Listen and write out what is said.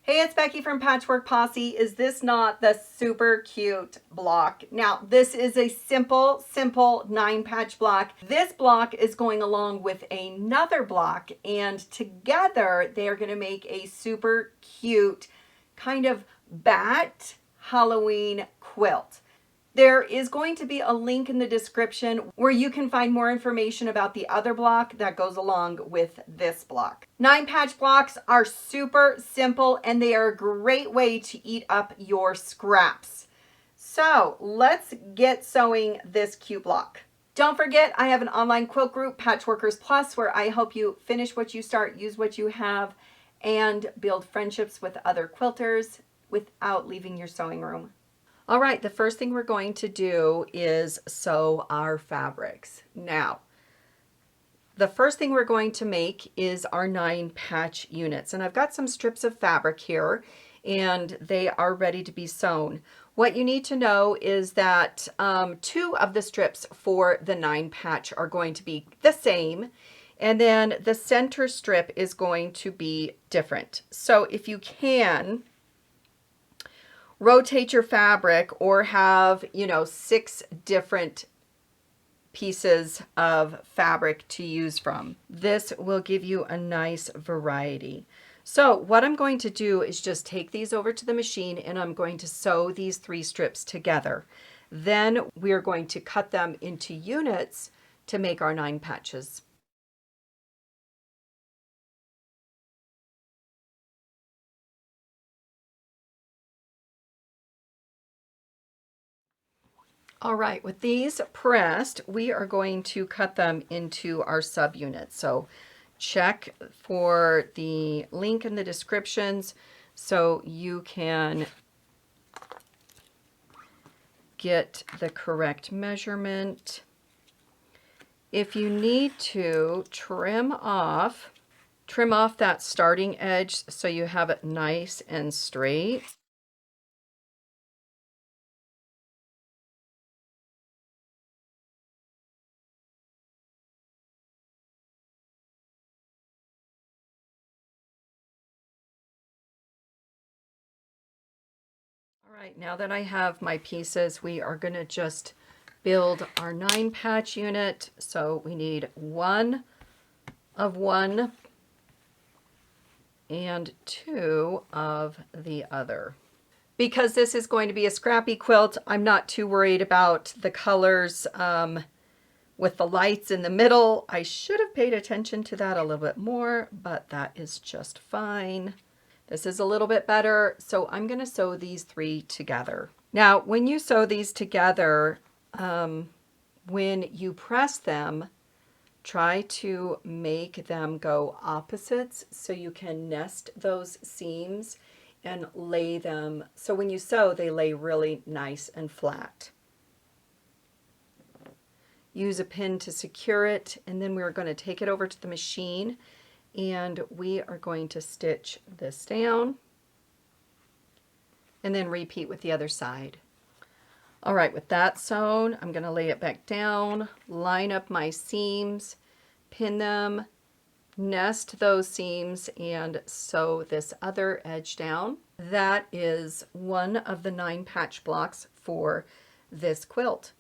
Hey, it's Becky from Patchwork Posse. Is this not the super cute block? Now, this is a simple 9-patch block. This block is going along with another block, and together they are going to make a super cute kind of bat Halloween quilt. There is going to be a link in the description where you can find more information about the other block that goes along with this block. 9-patch blocks are super simple and they are a great way to eat up your scraps. So let's get sewing this cute block. Don't forget, I have an online quilt group, Patchworkers Plus, where I help you finish what you start, use what you have, and build friendships with other quilters without leaving your sewing room. All right, the first thing we're going to do is sew our fabrics. Now, the first thing we're going to make is our 9-patch units. And I've got some strips of fabric here and they are ready to be sewn. What you need to know is that 2 of the strips for the 9-patch are going to be the same. And then the center strip is going to be different. So if you can, rotate your fabric or have, 6 different pieces of fabric to use from. This will give you a nice variety. So what I'm going to do is just take these over to the machine and I'm going to sew these 3 strips together. Then we are going to cut them into units to make our 9 patches. All right, with these pressed, we are going to cut them into our subunits. So check for the link in the descriptions so you can get the correct measurement. If you need to, trim off that starting edge so you have it nice and straight. All right, now that I have my pieces, we are going to just build our 9-patch unit. So we need 1 of one and 2 of the other. Because this is going to be a scrappy quilt, I'm not too worried about the colors with the lights in the middle. I should have paid attention to that a little bit more, but that is just fine. This is a little bit better, so I'm going to sew these 3 together. Now, when you sew these together, when you press them, try to make them go opposites so you can nest those seams and lay them. So when you sew, they lay really nice and flat. Use a pin to secure it, and then we're going to take it over to the machine and we are going to stitch this down and then repeat with the other side. All right, with that sewn, I'm going to lay it back down, line up my seams, pin them, nest those seams, and sew this other edge down. That is one of the 9-patch blocks for this quilt.